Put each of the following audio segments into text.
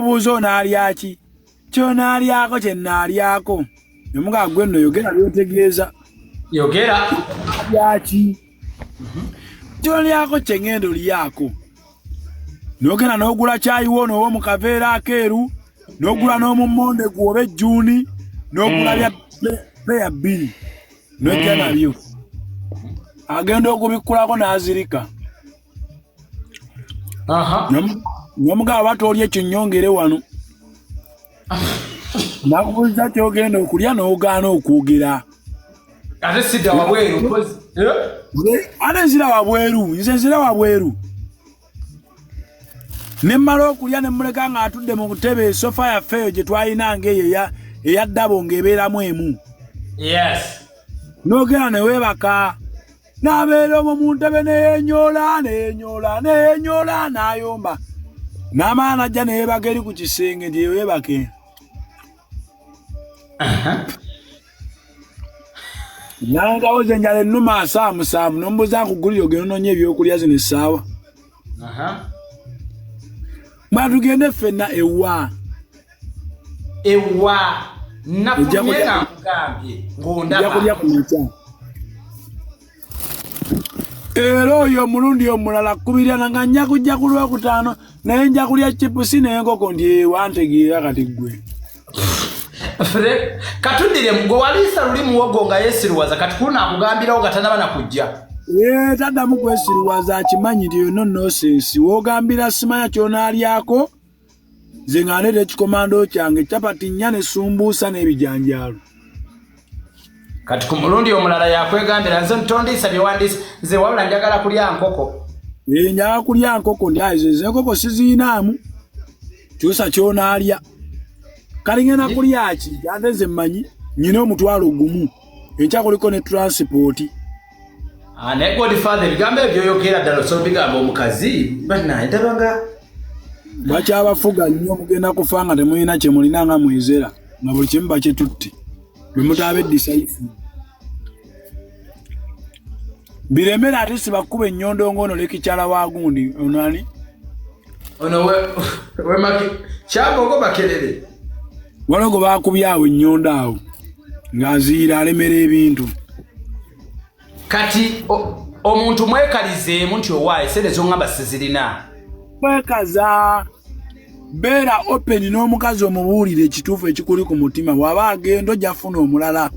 buzo naliaki kyo nalyako kye nalyako nemuga gwenno yogera byotegeeza yogera yaki kyo lyako kye ngendo lyako nogera n'ogula kyayiwo n'owo mu kaveera akeeru n'ogula n'omummonde gwobe Juni n'ogula bya bbiri n'ojja nabyo agenda okubikkulako n'azirika n'omugabo batolye ekyo nnyongere wano nakubuuza kyogenda okulya n'ogaana okwogera ate sidda wabweru ate nzira wabweru nze nzira wabweru ne mmala okulya ne muleka ng'atudde mu butebe esofa yaffe eyo gye twayinanga eyo eya ddabo ng'ebeeramu emu n'ogenda ne weebaka n'abeera omwo mu ntebe neyenyoola n'ayomba n'amaana ajja neyeebaka eri ku kisenge nti yeebake nangawo ze njala ennuma asaamusaamu n'ombuuza nkugulira ogenda onoonya ebyokulya zino essaawa mwatugende ffenna ewa nakulye nakugambye ng'ondaba era oyo omulundi omulala kubirana nga nja kujja ku Lwokutaano naye nja kulya chipusi n'enkoko nti wantegeera kati ggwe katudire gwe waliisa luli muwogo nga yeesiruwaza kati kuna akugambirawo gatanaba nakujja taddamu kwesiruwaza akimanyi nti yonna nosensi woogambira simanya kyonaalyako ze nga ndeeta ekikomando kyange capati nnya n'essumbuusa n'ebijanjaalo kati ku mulundi omulala yakwegambira nze ntondiisa byewandiisa nze wabula njagala kulya nkoko njagala kulya nkoko ndi ayizo enkoko siziinaamu kyusa kyonaalya kale ngenda kulya ki ate nze mmanyi nyina omutwalo gumu enkya kuliko ne transport ne Godfather ebigambo ebyoyogera ddala osobola bigamba omukazi bannaye ndabanga bakyabafuga nnyo mugenda kufa nga temulina kye mulina nga mwezera nga buli kimu bakyetutte bwe mutaaba eddisaifu biremera ate sibakuba ennyondo ng'ono lekikyala wa gundi onani ono wemaki kyabogo bakerere walogo baakubyawo ennyondo awo ng'aziira alemera ebintu kati omuntu mwekalizeemu nti owaayo sente zongamba sizirina mwekaza beera open n'omukazi omubuulire ekituufu ekikuli ku mutima bw'aba agenda ojja funa omulala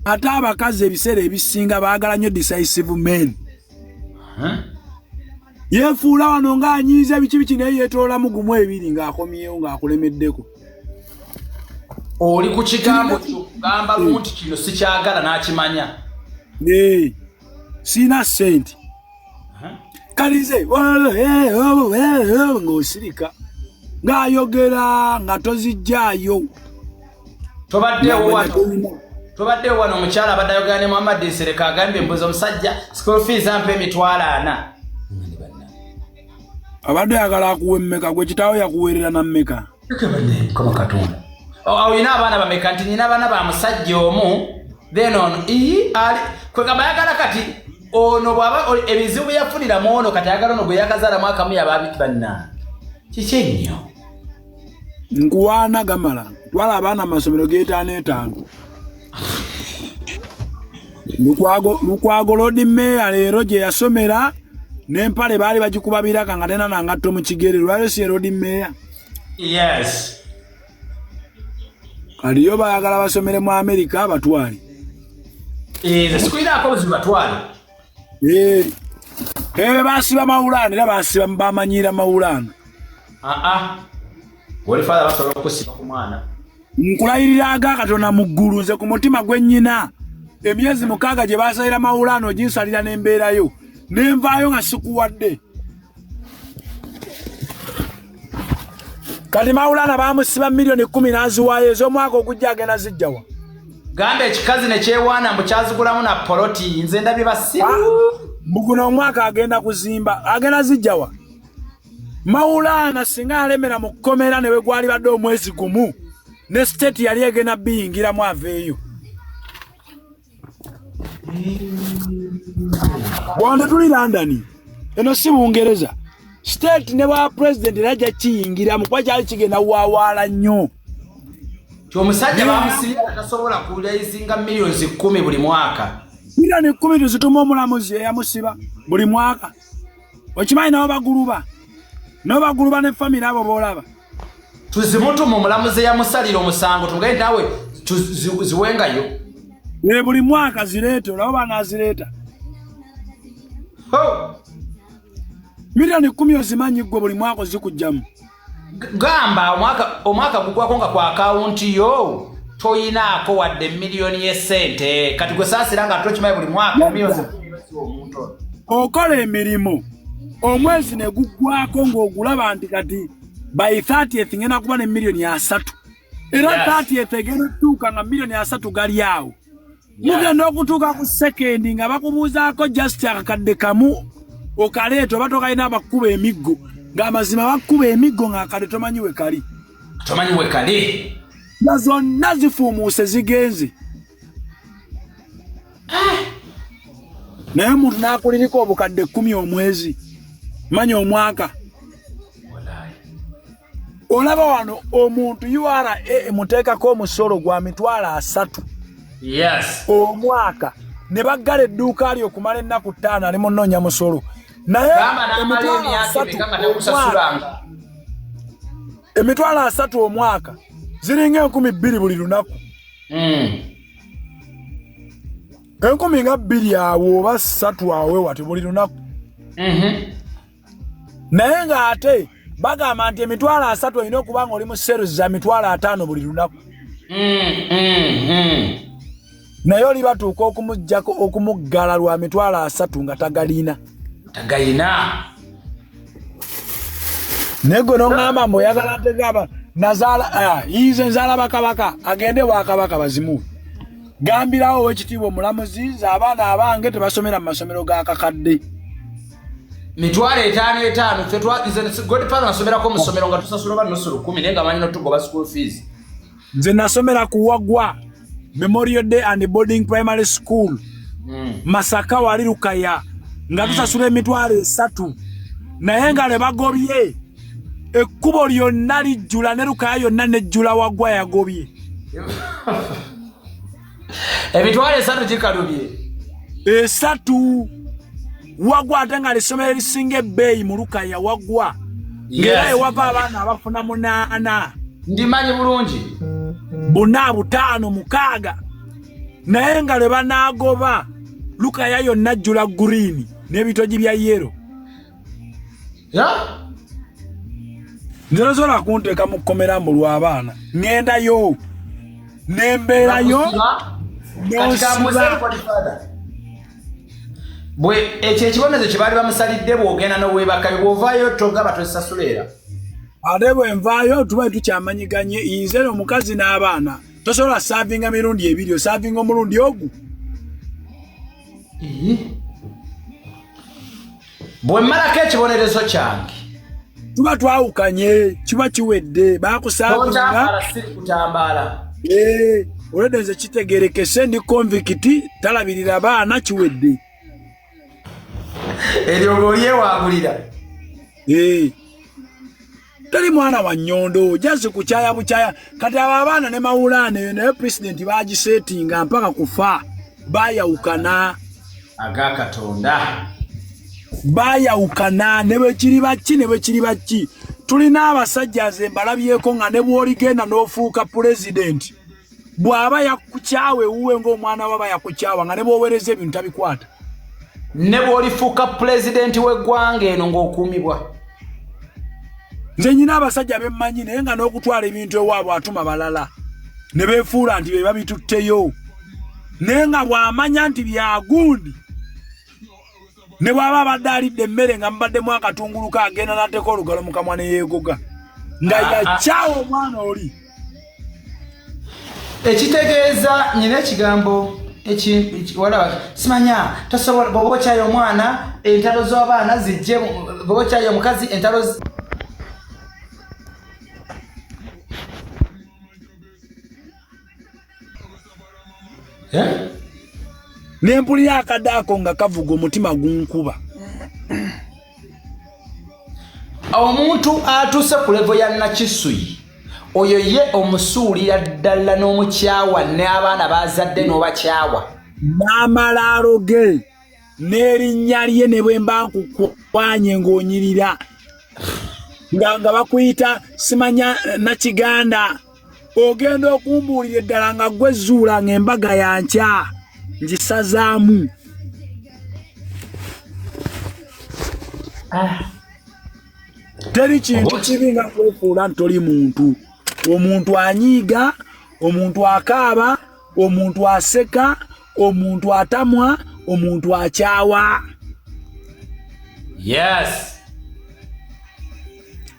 ate abakazi ebiseera ebisinga baagala nnyo decisive men yeefuula wano ng'anyiiza biki naye yeetoolamu gumu ebiri ng'akomyewo ng'akulemeddeko oli ku kigambo kyokugamba nti kino sikyagala n'akimanya siina ssente kalize ng'osirika ng'ayogera nga tozijjaayo tobaddewo wano omukyala abadde ayogera ne Muhammad Nsereka agambye mbuzi omusajja school fees ampa emitwalo 4 abadde ayagala akuwa emmeka gwe kitaawo yakuweerera na mmeka oyina abaana bameka nti nyina abaana ba musajja omu then ono kwegamba ayagala kati ono bwaba ebizibu yafuniramu ono kati ayagala ono gwe yakazaalamu akamu yababiti banna kiki ennyo nkuwaana gamala twala abaana amasomero g'5 Lukwago Lodi Meya leero gye yasomera n'empale baali bagikuba biraka nga tena nangatto mu kigere lwali si Lodi Meya kaliyo bayagala basomere mu Amerika batwali sikuiraako buzibu batwali basiba mawulana era basiba bamanyiira mawulana Godfather basobola okusiba ku mwana nkulayirira aga Katonda mu ggulu nze ku mutima gwennyina emyezi 6 gye basalira mawulana oginsalira n'embeerayo nenvaayo nga sikuwadde kati mawulana bamusiba milioni 10 n'aziwaayo ez'omwaka ogujja agenda zijjawa gamba ekikazi ne kyewaana mbu kyazigulamu na poloti nze ndabye basibu mbuguno omwaka agenda kuzimba agenda zijjawa mawulana singa alemera mu kkomera ne bwe gwali badde omwezi gumu ne state yali egenda biyingiramu aveeyo Bwanda tuli London eno si Bungereza state ne wa president raja kiyingira mu kwa kyali kigenda wawaala nnyo omusajja bamusibira atasobola kulezinga millions 10 buli mwaka milioni 10 tuzituma omulamuzi eyamusiba buli mwaka okimanyi n'obaguluba ne family abo boolaba tuzimutuma omulamuzi eyamusalira omusango tugende nawe ziwengayo buli mwaka zireete olaba banazireeta milioni 10 ozimanyi gwe buli mwaka ozikujjamu gamba omwaka gugwako nga kwa akawunti yo toyinaako wadde miliyoni y'essente kati gwe saasira nga tokimanyi buli mwaka okola emirimu omwezi ne guggwako ng'ogulaba nti kati by 30th ngenda kuba ne miliyoni 3 era 30th egenda tuuka nga miliyoni 3 gali awo mugenda okutuuka ku sekendi nga bakubuuzaako just akakadde kamu okaleeta oba tokalina abakuba emiggo ng'amazima bakuba emiggo ng'akadde tomanyi we kali na zonna zifuumuuse zigenze naye omuntu n'akuliriko obukadde 10 omwezi manya omwaka olaba wano omuntu URA muteekako omusolo gwa mitwalo 3 omwaka ne baggala edduuka lyo okumala ennaku 5 ali munoonya musolo naye emitwalo 3 omwaka ziringa 20,000 buli lunaku 10,200 awo oba 3 awe wati buli lunaku naye ng'ate bagamba nti emitwalo 3 olina okuba nga oli mu seru za mitwalo 5 buli lunaku naye oli batuuka okumugjako okumuggala lwa mitwalo 3 nga tagalina naye gwe n'oŋŋamba mbu oyagala ntegaba nazaala yize nzaala bakabaka agende bwakabaka bazimu gambirawo owekitiibwa omulamuzi z'abaana abange tebasomera mu masomero g'akakadde mitwalo 5 Godfather nasomerako mu ssomero nga tusasula banusulu 10 naye nga manyi notugoba school fees nze nasomera ku Wagwa Memorial Day and Boarding Primary School Masaka wali Lukaya nga tusasula emitwalo 3 naye nga le bagobye ekkubo lyonna lijjula ne Lukaya yonna nejjula Wagwa yagobye emitwalo 3 gikalubye 3 Wagwa ate nga lisomero lisinga ebbeeyi mu Lukaya Wagwa ngera ewava abaana abafuna 8 ndimanyi bulungi 4 5 6 naye nga le banaagoba Lukaya yonna jjula green n'ebitogi bya yero nzerozola kunteeka mu kkomera mbu lw'abaana ngendayo nembeerayo bwe ekyo ekibonezo kye baali bamusalidde bw'ogenda n'oweebakayo bw'ovaayo togaba tosasula ate bwe nvaayo tuba tukyamanyiganye nze omukazi n'abaana tosobola saavinga mirundi 2 osaavinga omulundi ogu bwe mmalako ekibonerezo kyange tuba twawukanye kiba kiwedde bakusaavinga kutambaala olwedde nze kitegerekese ndi convict talabirira baana kiwedde eryo olyewagulira tali mwana wa nnyondo jazi kukyaya bukyaya kati abo abaana ne mawulaane naye president bagisetinga mpaka kufa bayawukana agakatonda bayawukana ne bwe kiri baki tulina abasajja nze mbalabyeko nga ne bw'oligenda n'ofuuka president bw'aba yakukyawe wuwe ng'omwana waba yakukyawa nga ne bw'oweereza ebintu tabikwata ne bw'olifuuka president w'eggwanga eno ng'okuumibwa nze nyina abasajja bemmanyi naye nga n'okutwala ebintu ewaabwe atuma balala ne beefuula nti be babitutteyo naye nga bw'amanya nti byagundi ne bw'aba abadde alidde emmere nga mubaddemu akatunguluka agenda n'ateeka olugalo mu kamwa ne yeegoga nga yakyawa omwana oli ekitegeeza nyina ekigambo walaba simanya tosobola bw'oba okyayo omwana entalo z'abaana zijje bw'oba okyayo omukazi entalo nempulira akadde ako nga kavuga omutima gunkuba omuntu atuse ku level ya nakisui oyo ye omusuulira ddala n'omukyawa n'abaana bazadde n'obakyawa n'amalaalo ge n'erinnya lye ne bwe mba nkukwanye ng'onyirira nga bakuyita simanya nakiganda ogenda okumbuulira eddala nga gwe zuula ng'embaga yankya ngisazaamu. Teri kintu kibi nga kwefuula nti toli muntu. Omuntu anyiiga, omuntu akaaba, omuntu aseka, omuntu atamwa, omuntu akyawa. Yes.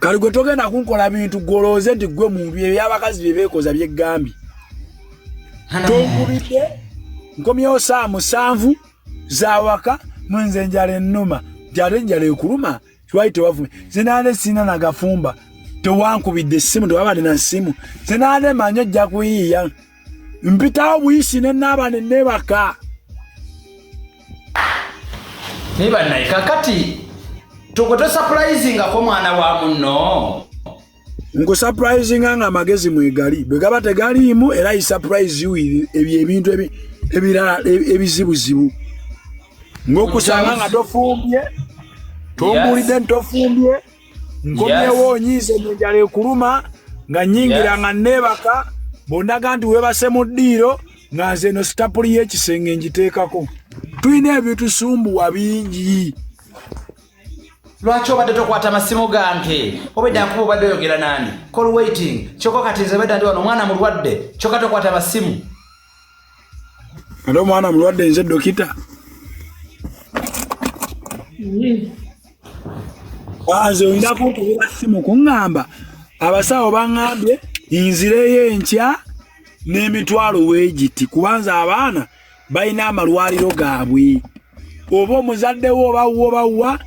Kali gwe togenda kunkola bintu golooze nti gwe muntu eby'abakazi bye beekoza by'eggambi. Tonkubidde nkomyewo saa 7 za waka mwenze enjala ennuma nti ate enjala ekuluma kiwali tewavume zinande sina na gafumba tewankubidde essimu tewabadde na ssimu zinande manyo ojja kuyiiya mpitawo buyisi ne naaba ne neebaka. Nibannaye kakati tukoto surprisingako mwana wa munno. Nkusurprisinga nga amagezi mwegali bwe gaba tegaliimu era isurprise you ebyo ebintu ebirala ebizibuzibu ng'okusanga nga tofumbye tombulidde ntofumbye nkomyewo onyiize enjala ekuluma nga nnyingira nga neebaka bondaga nti weebase mu ddiiro nga nze eno sitapuli y'ekisenge ngiteekako. Tulina ebitusumbuwa bingi. Lwaki obadde tokwata masimu gange obedde nkuba obadde oyogera nani call waiting kyokka kati nze bedda ndi wano omwana mulwadde kyokka tokwata masimu. Ate omwana mulwadde nze dokita. Nze olina kunkubira ssimu kuŋŋamba abasawo baŋŋambye nzireyo enkya n'emitwalo weegiti kubanza abaana balina amalwaliro gaabwe. Oba omuzadde wo obawwa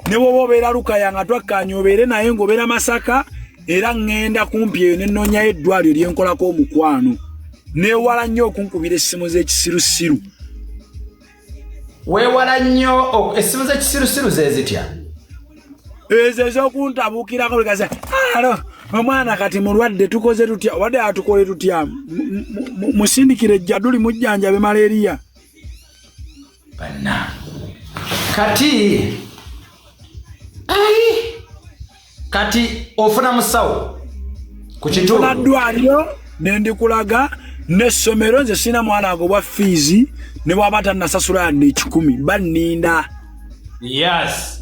ne bwoba obeera Lukaya nga twakkaanya obeere naye ng'obeera Masaka era ŋŋenda kumpi eyo ne nnoonyayo eddwaliro lye nkolako omukwano. Neewala nnyo okunkubira essimu z'ekisirusiru. Weewala nnyo essimu z'ekisirusiru ze zitya? Ezo ez'okuntabuukirako lekaza alo omwana kati mulwadde tukoze tutya wadde atukole tutya musindikire ejjaduli mujjanjabe malaria. Banna kati ofuna musawo ku kitundu ofuna ddwaliro ne ndikulaga n'essomero nze sina mwana agobwa fiizi ne bw'aba tannasasula yadde 10 banninda. Yes.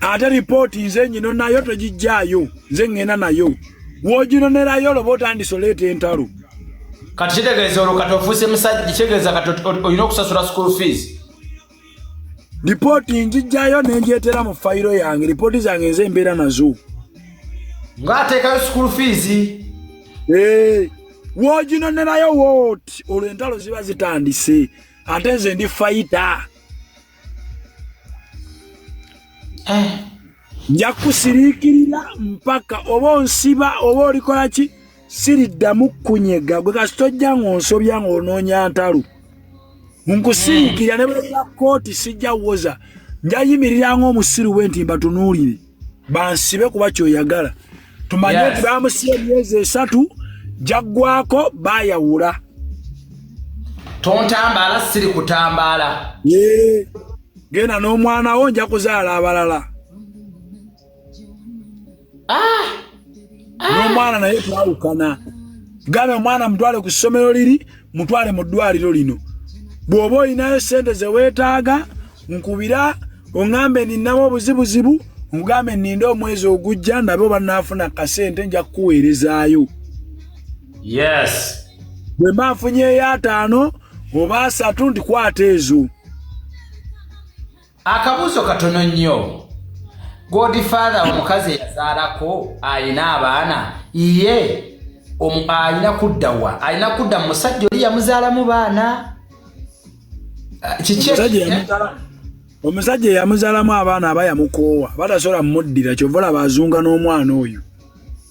Ate ripooti nze nyino nayo togijjaayo nze ŋŋenda nayo w'oginonerayo loba otandisoleeta entalo. Kati kitegeeza olwo kati ofuuse musajja kitegeeza kati olina okusasula school fees. Ripooti njijjayo ne njeetera mu fayiro yange ripooti zange nze mbeera nazo. Ng'ateekayo school fees. W'oginonerayo wooti olwo entalo ziba zitandise ate nze ndi fayita. Nja kusiriikirira mpaka oba onsiba oba olikola ki siriddamu kunyega gwe kasi tojja ng'onsobya ng'onoonya ntalo. Nkusiriikirira ne bw'eba kooti sijja woza nja yimirira ng'omusiru bwe nti mbatunuulire bansibe kuba kyoyagala. Tumanye nti baamusiba emyezi 3 jaggwako baayawula. Tontambaala siri kutambaala. Genda n'omwana wo nja kuzaala abalala. N'omwana naye twawukana. Gambe omwana mutwale ku ssomero liri mutwale mu ddwaliro lino. Bw'oba olinayo ssente ze weetaaga nkubira oŋŋambe ninamu obuzibuzibu nkugambe nninde omwezi ogujja nabo bannaafuna kasente nja kukuweerezaayo. Yes. Bwe mba nfunyeeyo 5 oba 3 nti kwata ezo. Akabuuzo katono nnyo. Godfather omukazi eyazaalako alina abaana ye alina kuddawa alina kudda mu musajja oli yamuzaalamu baana. Omusajja yamuzaalamu abaana aba yamukoowa batasobola mmuddira kyova olaba azunga n'omwana oyo.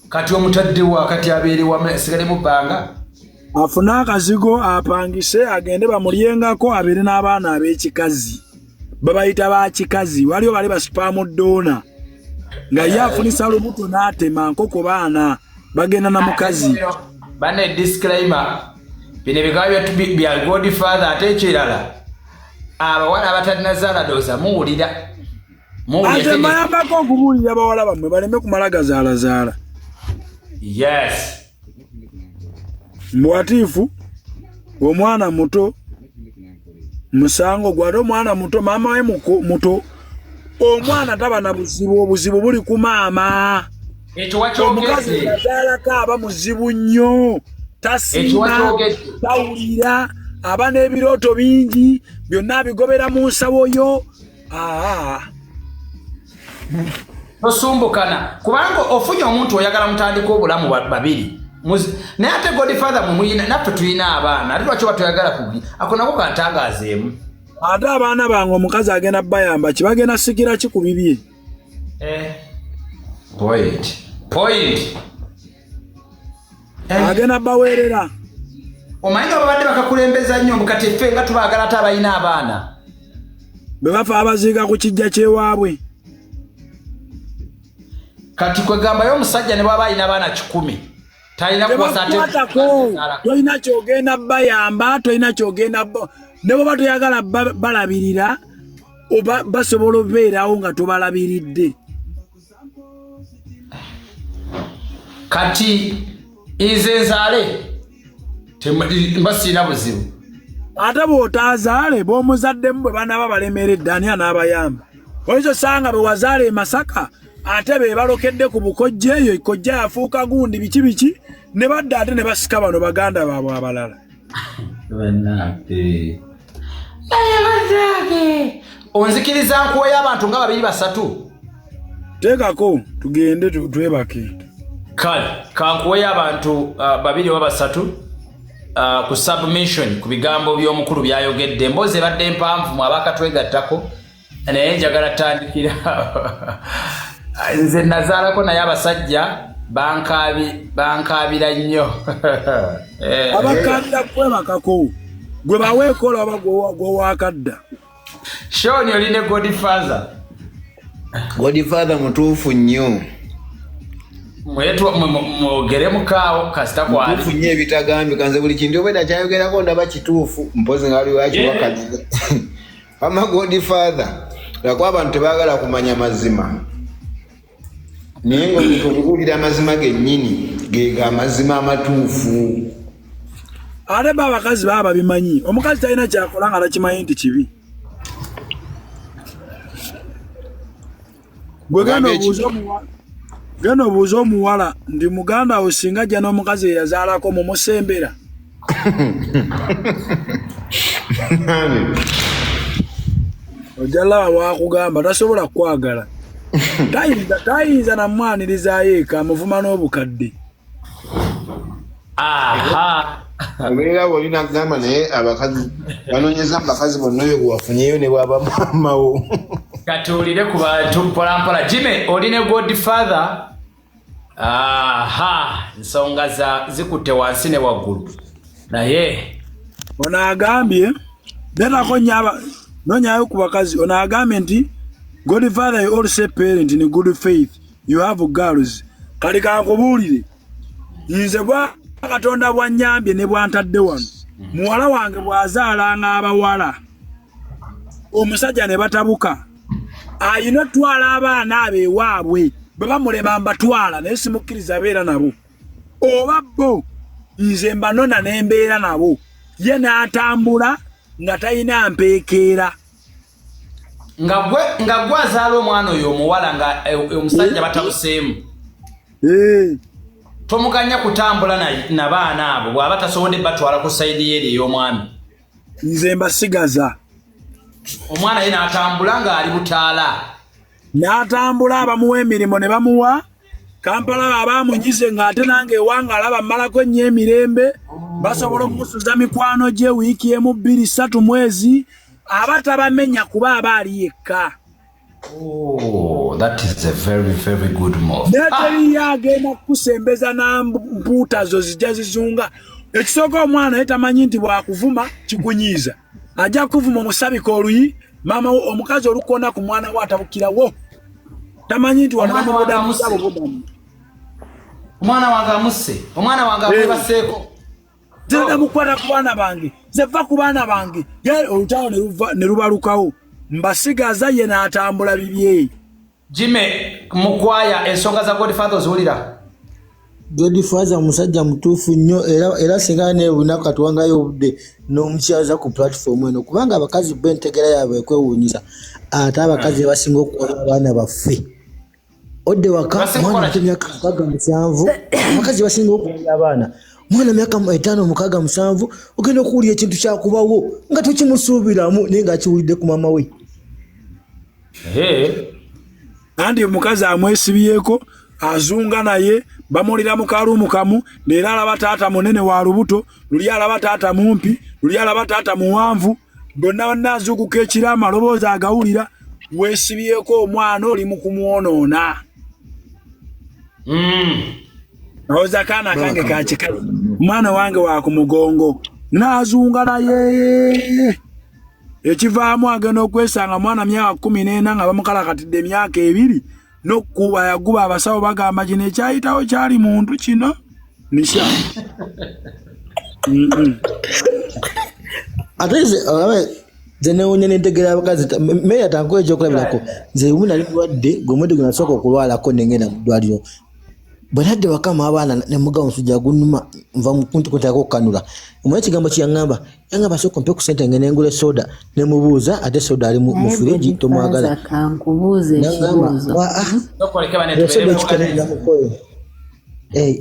Kati omutadde wa kati abeere wasigale mu bbanga afune akazigo apangise agende bamulyengako abeere n'abaana ab'ekikazi babayita ba kikazi waliyo bali ba spam donor nga yafunisa lubuto n'atema nkoko baana bagenda na mukazi bane disclaimer bine bigabya bya Godfather ate kirala abawala abatalina zaala doza muwulira ate mayambako okubuulira bawala bammwe baleme kumala gazaalazaala yes mwatifu omwana muto musango gwate omwana muto maama we muto omwana taba na buzibu obuzibu buli ku maama omukazi yazaalako aba muzibu nnyo tasiima tawulira aba n'ebirooto bingi byonna bigobera mu nsawo yo tosumbukana kubanga ofunye omuntu oyagala mutandika obulamu babiri naye ate Godfather mumuyina naffe tulina abaana ate lwaki batuyagala kugi ako nako kantangaazeemu ate abaana bange omukazi agenda bayamba kibagenda sikira kikubibye point agenda baweerera omanyi nga babadde bakakulembeza nnyo kati ffe nga tubaagala ate abalina abaana bwe bafa abaziika ku kijja kyewaabwe kati kwegambayo omusajja ne bwaba alina abaana 10 talina kuwasateko tolina kyogenda bayamba tolina kyogenda ne bweba toyagala balabirira oba basobola obeerawo nga tobalabiridde kati ize nzaale mbasiina buzibu ate bw'otaazaale bw'omuzaddemu bwe banaaba balemeredde ani anaabayamba oyinza osanga bwe wazaala e Masaka ate be balokedde ku bukojja eyo kojja yafuuka gundi biki ne badda ate ne basika bano baganda baabwe abalala onzikiriza nkuweyo abantu nga 2-3 teekako tugende twebake kale kankuweyo abantu 2-3 ku submission ku bigambo by'omukulu byayogedde emboozi ebadde mpanvu mu abakatwegattako naye njagala tandikira nze nazaalako naye abasajja bankabira nnyo abakadda kwebakako gwe baweekola oba gwewakadda shoni oline Godfather mutuufu nnyo mwogere mukaawo kasita kwali mutuufu nnyo ebitagambika nze buli kintu obwedda kyayogerako ndaba kituufu mpozi nga waliwo akiwakaniza ama Godfather lwakuba abantu tebaagala kumanya mazima naye nga okubuulira amazima gennyini geega amazima amatuufu ate abakazi baba bimanyi omukazi talina kyakola nga takimanyi nti kibi gwe genda obuuza omuwala ndi muganda wo singa ajja n'omukazi eyazaalako mumusembera ojja laba bwakugamba tasobola kukwagala tayinza namwanirizayo eka amuvuma n'obukadde obeera bwolina kugamba naye abakazi banoonyeza mu bakazi bonna oyo gwewafunyeyo ne bwaba maamawo katuulire ku bantu mpolampola Jimmy oline Godfather ensonga zikutte wansi ne waggulu naye ono agambye betako nonyayo ku bakazi ono agambye nti Godfather you also parent in good faith you have girls kali kankubuulire nze bwa Katonda bwanyambye ne bwantadde wano muwala wange bwazaalanga abawala omusajja ne batabuka ayina twala abaana abeewaabwe bwe bamulema mbatwala naye simukkiriza beera nabo oba bo nze mbanona n'embeera nabo ye n'atambula nga talina mpeekeera nga gwe azaala omwana oyo omuwala nga omusajja batabuseemu tomuganya kutambula na baana abo bw'aba tasobodde batwala ku sayidi ye ey'omwami nze mbasigaza omwana ye n'atambula ng'ali butaala n'atambula abamuwa emirimu ne bamuwa Kampala abamunyize ng'ate nange ewanga alaba mmalako ennyo emirembe basobola okumusuza mikwano gye wiiki emu 2-3 mwezi aba tabamenya kuba aba ali yekka. That is a very, very good move. Neteri yagenda kusembeza na mputa zo zijja zizunga. Ekisooka omwana yetamanyi nti bwakuvuma kikunyiiza. Ajja kuvuma omusabika oluyi mama omukazi olukona ku mwana we atabukirawo tamanyi nti waliwo bodamu zabo bodamu omwana wange amusse omwana wange amwebaseeko zenda mukwata ku baana bange zeva ku baana bange olutalo ne lubalukawo mbasigaza ye n'atambula bibye Jime mukwaya ensonga za Godfather oziwulira Godfather musajja mutuufu nnyo era singa nebunaku atuwangayo obudde n'omukyaza ku platform eno kubanga abakazi b'entegera yaabwe ekwewuunyisa ate abakazi basinga okukola abaana baffe odde waka mwana ate myaka 67 abakazi basinga okukola abaana mwana myaka 5-6 ogenda okuwulira ekintu kyakubawo nga tokimusuubiramu naye ng'akiwulidde ku mama we andi omukazi amwesibyeko azunga naye bamulira mu kalumu kamu neera alaba taata munene wa lubuto luli alaba taata mumpi luli alaba taata muwanvu bonna bannazuukuka ekira amaloboozi agawulira weesibyeko omwana oli mu kumwonoona nawoza kaana kange kakikazi omwana wange wa ku mugongo naazunga naye ekivaamu agenda okwesanga mwana myaka 14 nga bamukalakatidde emyaka 2 n'okkuba yaguba abasawo bagamba kino ekyayitawo kyali muntu kino nisha ate ze newunya n'entegera abakazi meya tankuwa ekyokulabirako nze umu nali mulwadde gwe mwedde gwe nasooka okulwalako nengenda mu ddwaliro bwe nadde wakama abaana ne mugawo omusujja gunuma nva mu punti kutako okukanula omwana ekigambo kyeyaŋŋamba yaŋŋamba sooka mpe ku sente ngende ngula soda ne mubuuza ate soda ali mu firiji tomwagala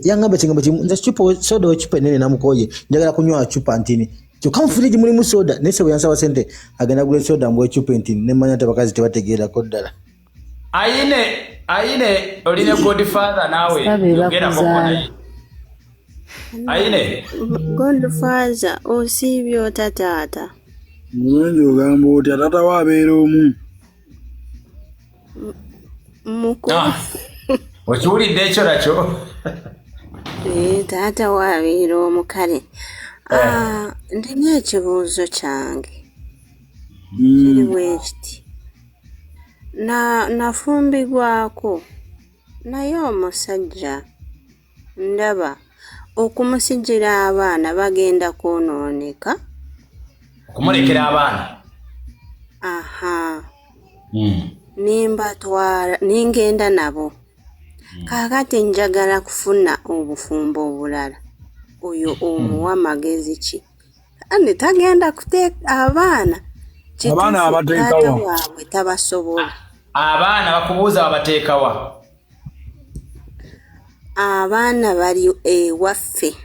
yaŋŋamba ekigambo kimu nze soda wecupa enene namukoye njagala kunywa cupa ntini kyokka mu firiji mulimu soda naye sebo yansaba sente agenda gula soda mbu ecupa ntini nemanya nti abakazi tebategeerako ddala Aine oline Godfather nawe yogera kokona Aine Godfather osibyo tatata mwenjo gambo oti atata wabeera omu muko okiwulidde ekyo nakyo tata wabeera omu kale ndina ekibuuzo kyange kiri bwekiti nafumbigwako naye omusajja ndaba okumusigira abaana bagenda kwonooneka okumulekera abaana nimbatwala ningenda nabo kakati njagala kufuna obufumbo obulala oyo omuwa amagezi ki andi tagenda kuteeka abaana waabwe tabasobola abaana bakubuuza babateekawa abaana bali ewaffe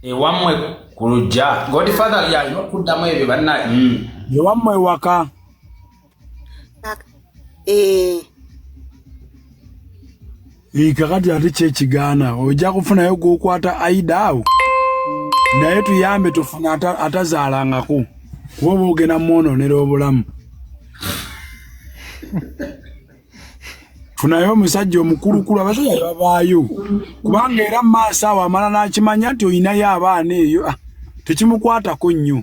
ewammwe ku lujja Godfather yalina okuddamu ebyo bannaye ewammwe ewaka kakati ate kyekigaana ojja kufunayo gwokwata aida awo naye tuyambe tufuna atazaalangako kuba oba ogenda mwonoonera obulamu funayo omusajja omukulukulu abasajja babaayo kubanga era mu maaso awo amala n'akimanya nti olinayo abaana eyo tekimukwatako nnyo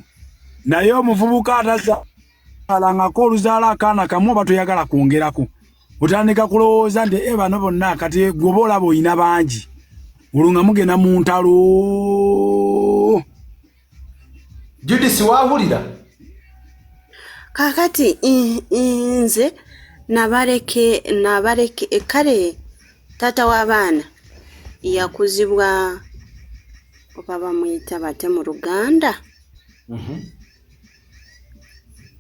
naye omuvubuka atazaalangako oluzaala akaana kamu oba toyagala kwongerako otandika kulowooza nti bano bonna kati gwe oba olaba olina bangi olunga mugenda mu ntalo Judith wahulira kakati nze nabaleke kale tata w'abaana yakuzibwa oba bamuyita bate mu Luganda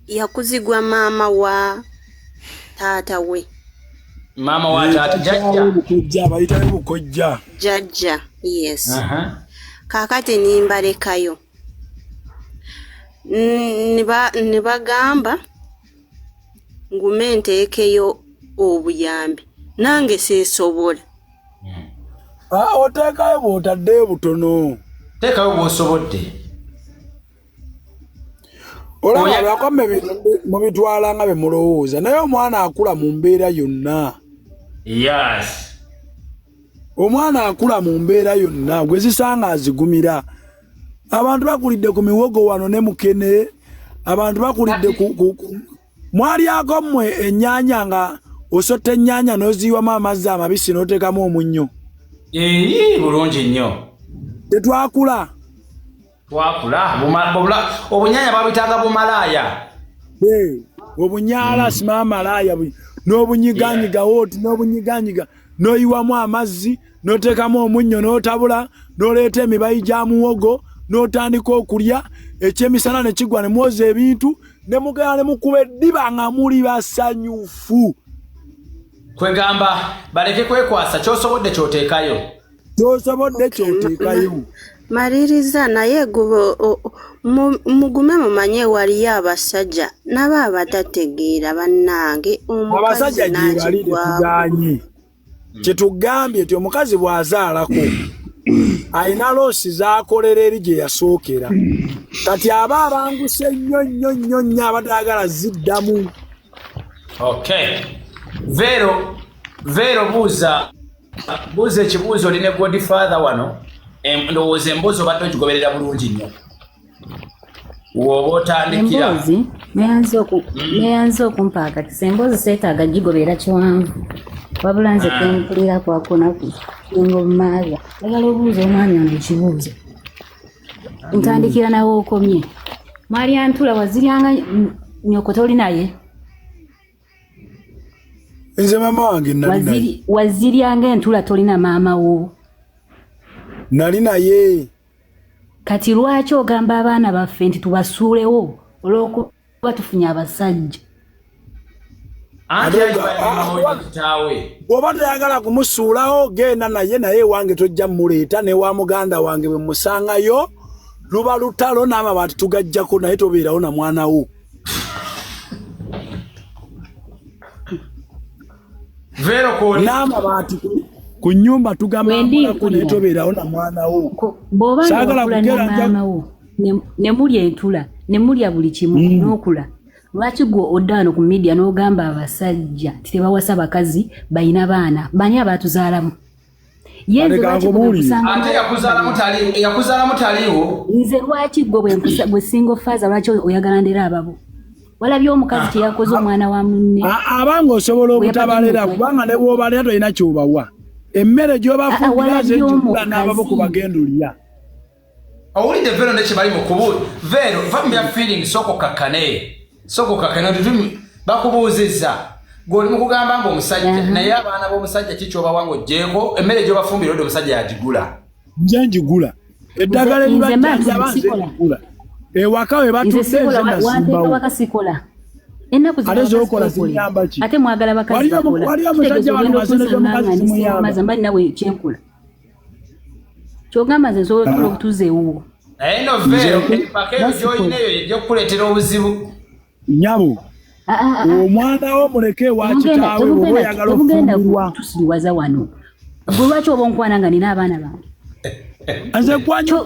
yakuzigwa maama wa taata we mama wa taata jajja bayitayo bukojja jajja yes kakati nimbalekayo nibagamba ngume nteekeyo obuyambi nange seesobola oteekayo bw'otaddeyo butono teekayo bw'osobodde olaba bakome mubitwala nga bemulowooza naye omwana akula mu mbeera yonna yes omwana akula mu mbeera yonna gwe zisanga azigumira abantu bakulidde ku miwogo wano ne mukene abantu bakulidde Mwalyako mmwe ennyaanya nga osotta ennyaanya n'oziiwamu amazzi amabisi n'oteekamu omunnyo. Bulungi nnyo. Tetwakula. Twakula. Obunyaanya babitanga bumalaaya. Obunyaala sima malaaya n'obunyiganyiga wooti n'obunyiganyiga n'oyiwamu amazzi n'oteekamu omunnyo n'otabula n'oleeta emibayi gya muwogo n'otandika okulya ekyemisana ne kigwa ne mwoza ebintu ne mugenda ne mukuba eddiba nga muli basanyufu. Kwegamba baleke kwekwasa ky'osobodde ky'oteekayo. Ky'osobodde ky'oteekayo. Maliriza naye mugume mumanye waliyo abasajja nabo abatategeera bannange omukazi n'akigwaamu. Kyetugambye nti omukazi bw'azaalako alina loosi z'akolera eri gye yasookera. Kati aba abanguse nnyo abataagala ziddamu. Okay. Vero buuza ekibuuzo oli ne Godfather wano. Ndowooza emboozi obadde ogigoberera bulungi nnyo. Woba otandikira. Emboozi neyanze okumpa akati. Emboozi seetaaga gigoberera kiwanvu. Wabula nze kwempulira kwakunaku ngo mmaaza. Agala obuuza omwami ono ekibuuzo. Ntandikira nawe okomye. Mwali antula waziryanga nnyoko toli naye? Nze maama wange nali naye. Waziryanga entula tolina maama wo? Nali naye. Kati lwaki ogamba abaana baffe nti tubasuulewo olw'okuba tufunye abasajja? Bw'oba toyagala kumusuulawo genda naye wange tojja muleeta ne wa muganda wange bwe musangayo luba lutalo n'amabaati tugajjako naye tobeerawo na mwana wo. N'amabaati ku nnyumba tugamamulako naye tobeerawo na mwana wo. Bw'oba ng'okula ne maama wo ne mulya entula ne mulya buli kimu n'okula. Lwaki gwe odda wano ku media n'ogamba abasajja tebawasa bakazi balina baana? Bani abaatuzaalamu? Ate yakuzaalamu taliiwo? Nze lwaki gwe single father lwaki oyagala ndera ababo? Walabye omukazi teyakoze omwana wa munne? Abanga osobola obutabalera kubanga ne bw'obalera tolina ky'obawa. Emmere gy'obafumbira z'ejjukula n'ababo ku bagenda olya. Owulidde Vero ne kye bali mu kubuuza. Vero va mu bya feeling soko kakkane. Soko kakana tutumi bakubuuzizza goli mukugamba mbo omusajja naye abaana b'omusajja kichoba wango jeko emmere gyo bafumbira oddo omusajja yagigula njangigula eddagala libajja banzigula ewaka we batudde nze simbawo wakasikola ennaku zikola ate mwagala bakazi bakola wali omusajja wano masendo mukazi muyamba mbali nawe kyenkula kyogamba nze nsobola okutuuza ewuwo naye no Vero pakero gyoyineyo ejjokukuleetera obuzibu nyabo omwana wo muleke wa kitaawe oba oyagala okufumbirwa tusiriwaza wano gwe lwaki oba onkwana nga nina abaana bange nze kwanyu